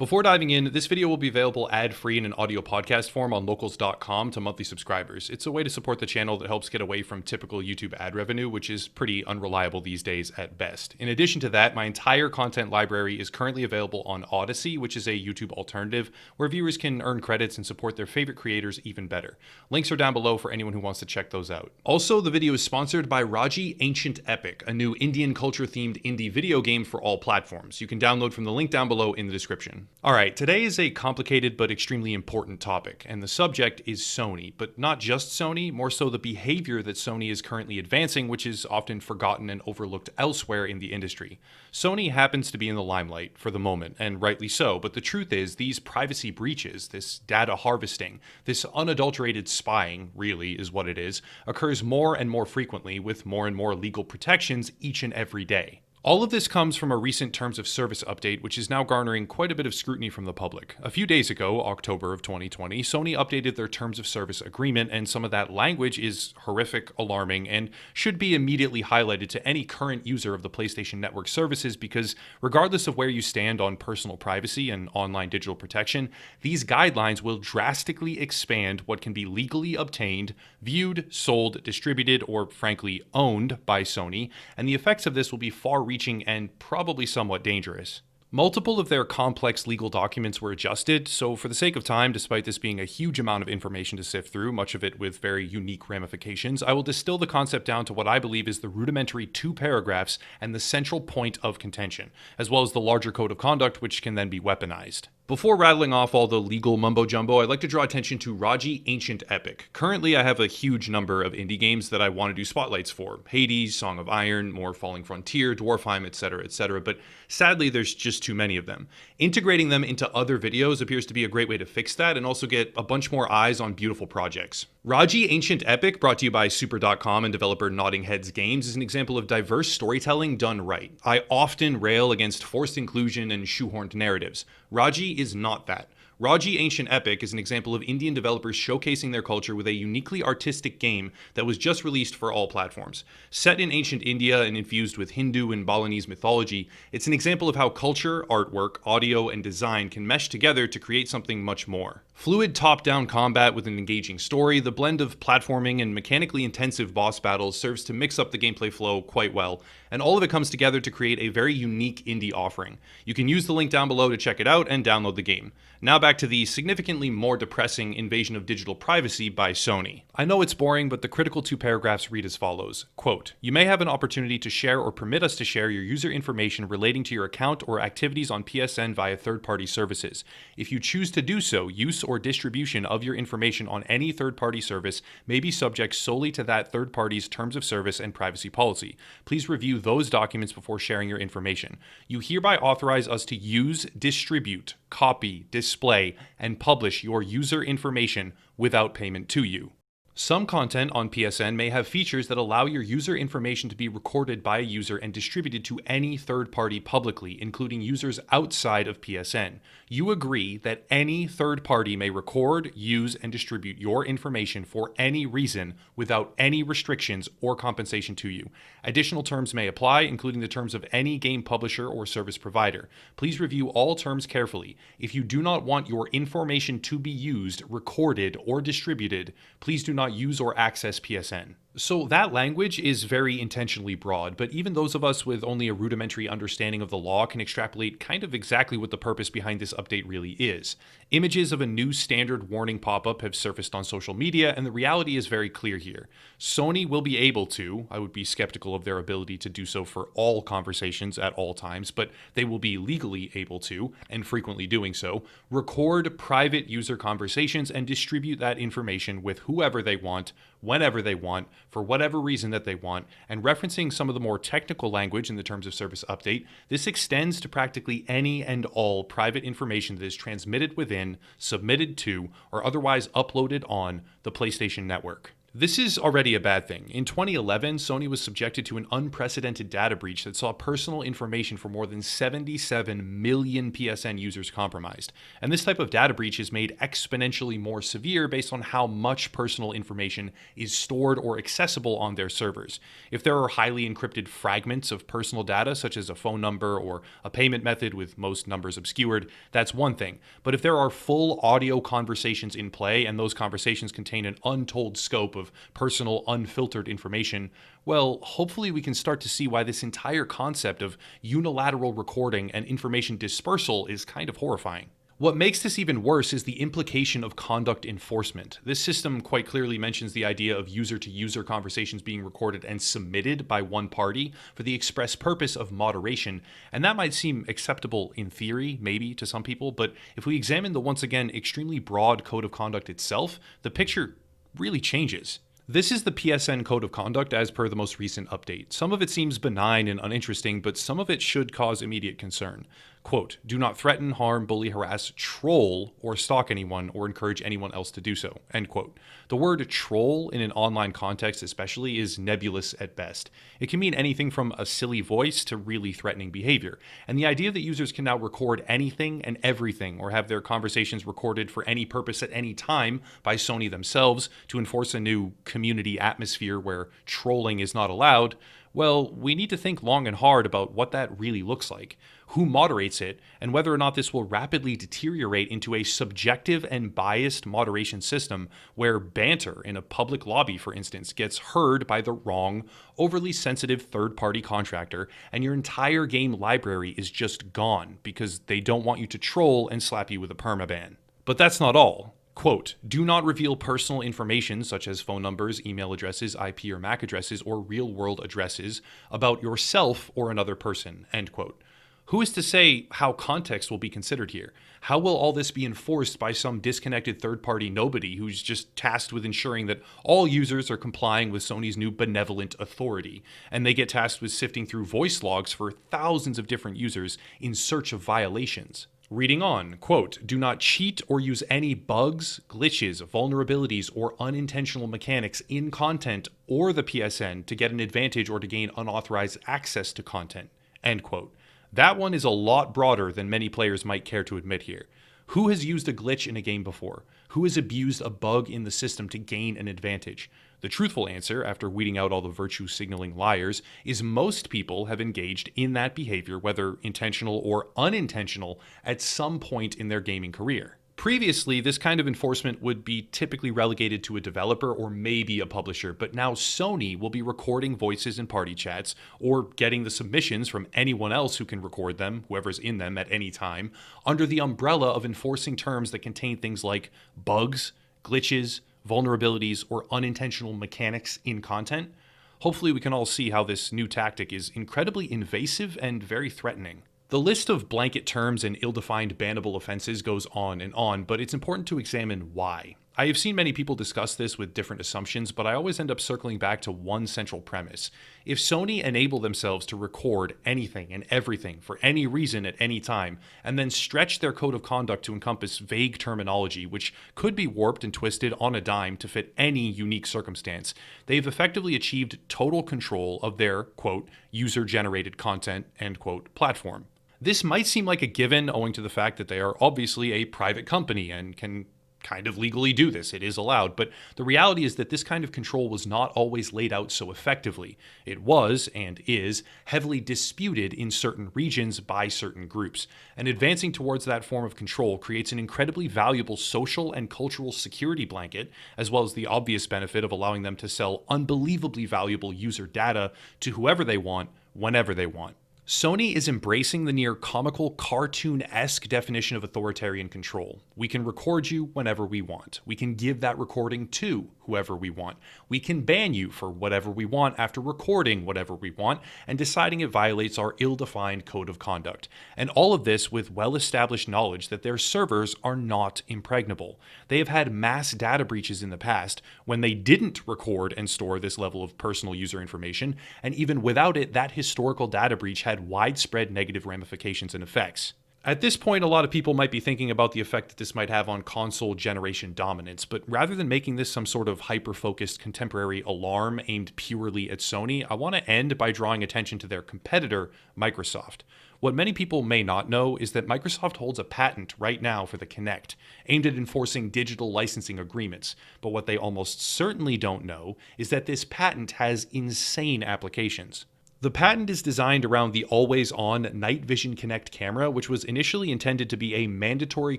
Before diving in, this video will be available ad-free in an audio podcast form on locals.com to monthly subscribers. It's a way to support the channel that helps get away from typical YouTube ad revenue, which is pretty unreliable these days at best. In addition to that, my entire content library is currently available on Odyssey, which is a YouTube alternative where viewers can earn credits and support their favorite creators even better. Links are down below for anyone who wants to check those out. Also, the video is sponsored by Raji Ancient Epic, a new Indian culture-themed indie video game for all platforms. You can download from the link down below in the description. Alright, today is a complicated but extremely important topic, and the subject is Sony, but not just Sony, more so the behavior that Sony is currently advancing, which is often forgotten and overlooked elsewhere in the industry. Sony happens to be in the limelight for the moment, and rightly so, but the truth is these privacy breaches, this data harvesting, this unadulterated spying, really is what it is, occurs more and more frequently with more and more legal protections each and every day. All of this comes from a recent Terms of Service update, which is now garnering quite a bit of scrutiny from the public. A few days ago, October of 2020, Sony updated their Terms of Service agreement, and some of that language is horrific, alarming, and should be immediately highlighted to any current user of the PlayStation Network services because regardless of where you stand on personal privacy and online digital protection, these guidelines will drastically expand what can be legally obtained, viewed, sold, distributed, or frankly owned by Sony, and the effects of this will be far-reaching and probably somewhat dangerous. Multiple of their complex legal documents were adjusted, so for the sake of time, despite this being a huge amount of information to sift through, much of it with very unique ramifications, I will distill the concept down to what I believe is the rudimentary 2 paragraphs and the central point of contention, as well as the larger code of conduct which can then be weaponized. Before rattling off all the legal mumbo-jumbo, I'd like to draw attention to Raji Ancient Epic. Currently, I have a huge number of indie games that I want to do spotlights for. Hades, Song of Iron, more Falling Frontier, Dwarfheim, etc., but sadly there's just too many of them. Integrating them into other videos appears to be a great way to fix that and also get a bunch more eyes on beautiful projects. Raji Ancient Epic, brought to you by Super.com and developer Nodding Heads Games, is an example of diverse storytelling done right. I often rail against forced inclusion and shoehorned narratives. Raji is not that. Raji Ancient Epic is an example of Indian developers showcasing their culture with a uniquely artistic game that was just released for all platforms. Set in ancient India and infused with Hindu and Balinese mythology, it's an example of how culture, artwork, audio, and design can mesh together to create something much more. Fluid top-down combat with an engaging story, the blend of platforming and mechanically intensive boss battles serves to mix up the gameplay flow quite well, and all of it comes together to create a very unique indie offering. You can use the link down below to check it out and download the game. Now back to the significantly more depressing invasion of digital privacy by Sony. I know it's boring, but the critical 2 paragraphs read as follows. Quote, "You may have an opportunity to share or permit us to share your user information relating to your account or activities on PSN via third-party services. If you choose to do so, use or distribution of your information on any third-party service may be subject solely to that third party's terms of service and privacy policy. Please review those documents before sharing your information. You hereby authorize us to use, distribute, copy, display, and publish your user information without payment to you." Some content on PSN may have features that allow your user information to be recorded by a user and distributed to any third party publicly, including users outside of PSN. You agree that any third party may record, use, and distribute your information for any reason without any restrictions or compensation to you. Additional terms may apply, including the terms of any game publisher or service provider. Please review all terms carefully. If you do not want your information to be used, recorded, or distributed, please do not use or access PSN. So that language is very intentionally broad, but even those of us with only a rudimentary understanding of the law can extrapolate kind of exactly what the purpose behind this update really is. Images of a new standard warning pop-up have surfaced on social media, and the reality is very clear here. Sony will be able to, I would be skeptical of their ability to do so for all conversations at all times, but they will be legally able to, and frequently doing so, record private user conversations and distribute that information with whoever they want, whenever they want, for whatever reason that they want, and referencing some of the more technical language in the Terms of Service update, this extends to practically any and all private information that is transmitted within, submitted to, or otherwise uploaded on the PlayStation Network. This is already a bad thing. In 2011, Sony was subjected to an unprecedented data breach that saw personal information for more than 77 million PSN users compromised. And this type of data breach is made exponentially more severe based on how much personal information is stored or accessible on their servers. If there are highly encrypted fragments of personal data, such as a phone number or a payment method with most numbers obscured, that's one thing. But if there are full audio conversations in play and those conversations contain an untold scope of personal, unfiltered information, well, hopefully we can start to see why this entire concept of unilateral recording and information dispersal is kind of horrifying. What makes this even worse is the implication of conduct enforcement. This system quite clearly mentions the idea of user-to-user conversations being recorded and submitted by one party for the express purpose of moderation, and that might seem acceptable in theory, maybe, to some people, but if we examine the once again extremely broad code of conduct itself, the picture really changes. This is the PSN Code of Conduct as per the most recent update. Some of it seems benign and uninteresting, but some of it should cause immediate concern. Quote, do not threaten, harm, bully, harass, troll, or stalk anyone or encourage anyone else to do so, end quote. The word troll in an online context especially is nebulous at best. It can mean anything from a silly voice to really threatening behavior. And the idea that users can now record anything and everything or have their conversations recorded for any purpose at any time by Sony themselves to enforce a new community atmosphere where trolling is not allowed, well, we need to think long and hard about what that really looks like, who moderates it, and whether or not this will rapidly deteriorate into a subjective and biased moderation system where banter in a public lobby, for instance, gets heard by the wrong, overly sensitive third-party contractor, and your entire game library is just gone because they don't want you to troll and slap you with a permaban. But that's not all. Quote, do not reveal personal information such as phone numbers, email addresses, IP or MAC addresses, or real-world addresses about yourself or another person, end quote. Who is to say how context will be considered here? How will all this be enforced by some disconnected third-party nobody who's just tasked with ensuring that all users are complying with Sony's new benevolent authority, and they get tasked with sifting through voice logs for thousands of different users in search of violations? Reading on, quote, do not cheat or use any bugs, glitches, vulnerabilities, or unintentional mechanics in content or the PSN to get an advantage or to gain unauthorized access to content, end quote. That one is a lot broader than many players might care to admit here. Who has used a glitch in a game before? Who has abused a bug in the system to gain an advantage? The truthful answer, after weeding out all the virtue signaling liars, is most people have engaged in that behavior, whether intentional or unintentional, at some point in their gaming career. Previously, this kind of enforcement would be typically relegated to a developer or maybe a publisher, but now Sony will be recording voices in party chats or getting the submissions from anyone else who can record them, whoever's in them at any time, under the umbrella of enforcing terms that contain things like bugs, glitches, vulnerabilities, or unintentional mechanics in content. Hopefully we can all see how this new tactic is incredibly invasive and very threatening. The list of blanket terms and ill-defined bannable offenses goes on, but it's important to examine why. I have seen many people discuss this with different assumptions, but I always end up circling back to one central premise. If Sony enable themselves to record anything and everything for any reason at any time, and then stretch their code of conduct to encompass vague terminology, which could be warped and twisted on a dime to fit any unique circumstance, they've effectively achieved total control of their, quote, user-generated content, end quote, platform. This might seem like a given owing to the fact that they are obviously a private company and can kind of legally do this. It is allowed. But the reality is that this kind of control was not always laid out so effectively. It was, and is, heavily disputed in certain regions by certain groups. And advancing towards that form of control creates an incredibly valuable social and cultural security blanket, as well as the obvious benefit of allowing them to sell unbelievably valuable user data to whoever they want, whenever they want. Sony is embracing the near comical, cartoon-esque definition of authoritarian control. We can record you whenever we want. We can give that recording to whoever we want. We can ban you for whatever we want after recording whatever we want and deciding it violates our ill-defined code of conduct. And all of this with well-established knowledge that their servers are not impregnable. They have had mass data breaches in the past when they didn't record and store this level of personal user information, and even without it, that historical data breach had widespread negative ramifications and effects. At this point, a lot of people might be thinking about the effect that this might have on console generation dominance, but rather than making this some sort of hyper-focused contemporary alarm aimed purely at Sony, I want to end by drawing attention to their competitor, Microsoft. What many people may not know is that Microsoft holds a patent right now for the Kinect, aimed at enforcing digital licensing agreements. But what they almost certainly don't know is that this patent has insane applications. The patent is designed around the always-on night vision Kinect camera, which was initially intended to be a mandatory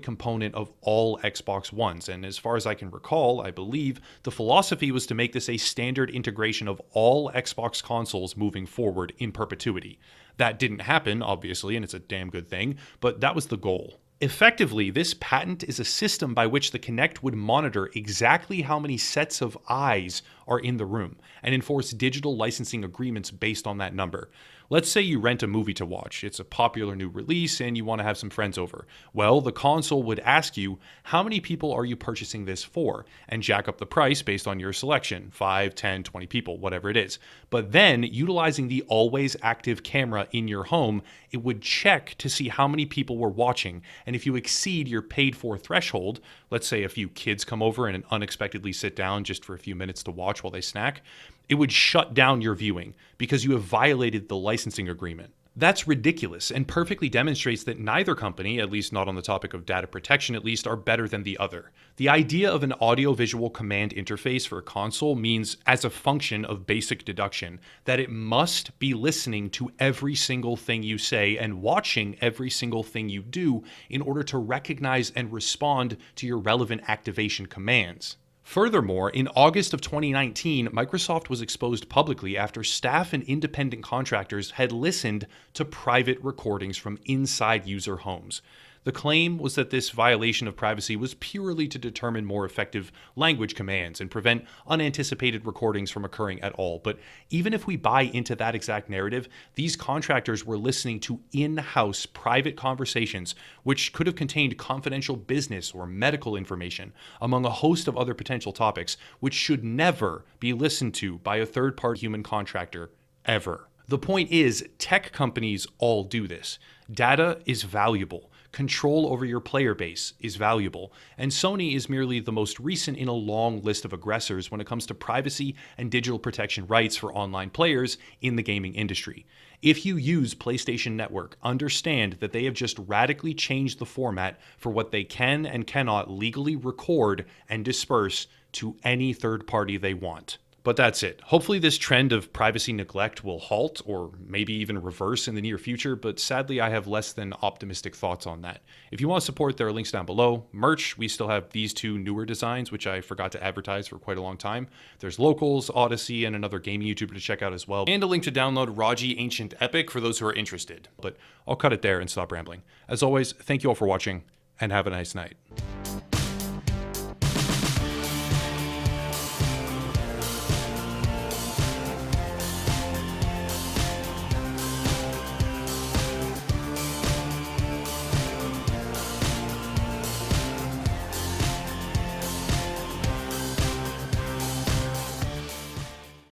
component of all Xbox Ones, and as far as I can recall, I believe, the philosophy was to make this a standard integration of all Xbox consoles moving forward in perpetuity. That didn't happen, obviously, and it's a damn good thing, but that was the goal. Effectively, this patent is a system by which the Kinect would monitor exactly how many sets of eyes are in the room and enforce digital licensing agreements based on that number. Let's say you rent a movie to watch. It's a popular new release and you want to have some friends over. Well, the console would ask you, how many people are you purchasing this for? And jack up the price based on your selection, 5, 10, 20 people, whatever it is. But then, utilizing the always active camera in your home, it would check to see how many people were watching. And if you exceed your paid for threshold, let's say a few kids come over and unexpectedly sit down just for a few minutes to watch while they snack, it would shut down your viewing because you have violated the licensing agreement. That's ridiculous and perfectly demonstrates that neither company, at least not on the topic of data protection at least, are better than the other. The idea of an audio-visual command interface for a console means, as a function of basic deduction, that it must be listening to every single thing you say and watching every single thing you do in order to recognize and respond to your relevant activation commands. Furthermore, in August of 2019, Microsoft was exposed publicly after staff and independent contractors had listened to private recordings from inside user homes. The claim was that this violation of privacy was purely to determine more effective language commands and prevent unanticipated recordings from occurring at all. But even if we buy into that exact narrative, these contractors were listening to in-house private conversations, which could have contained confidential business or medical information, among a host of other potential topics, which should never be listened to by a third-party human contractor, ever. The point is, tech companies all do this. Data is valuable. Control over your player base is valuable, and Sony is merely the most recent in a long list of aggressors when it comes to privacy and digital protection rights for online players in the gaming industry. If you use PlayStation Network, understand that they have just radically changed the format for what they can and cannot legally record and disperse to any third party they want. But that's it. Hopefully this trend of privacy neglect will halt or maybe even reverse in the near future, but sadly I have less than optimistic thoughts on that. If you want to support, there are links down below. Merch, we still have these two newer designs, which I forgot to advertise for quite a long time. There's Locals, Odyssey, and another gaming YouTuber to check out as well. And a link to download Raji Ancient Epic for those who are interested. But I'll cut it there and stop rambling. As always, thank you all for watching, and have a nice night.